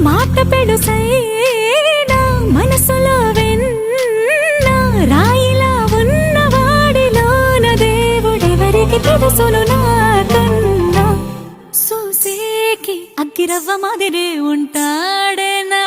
మాట పెడుసైనా మనసులో వెన్న రాయిలా ఉన్నవాడిలోన దేవుడెవరికి తెలుసును నాకన్నా. సూసేకి అగ్గిరవ్వ మాదిరే ఉంటాడే నా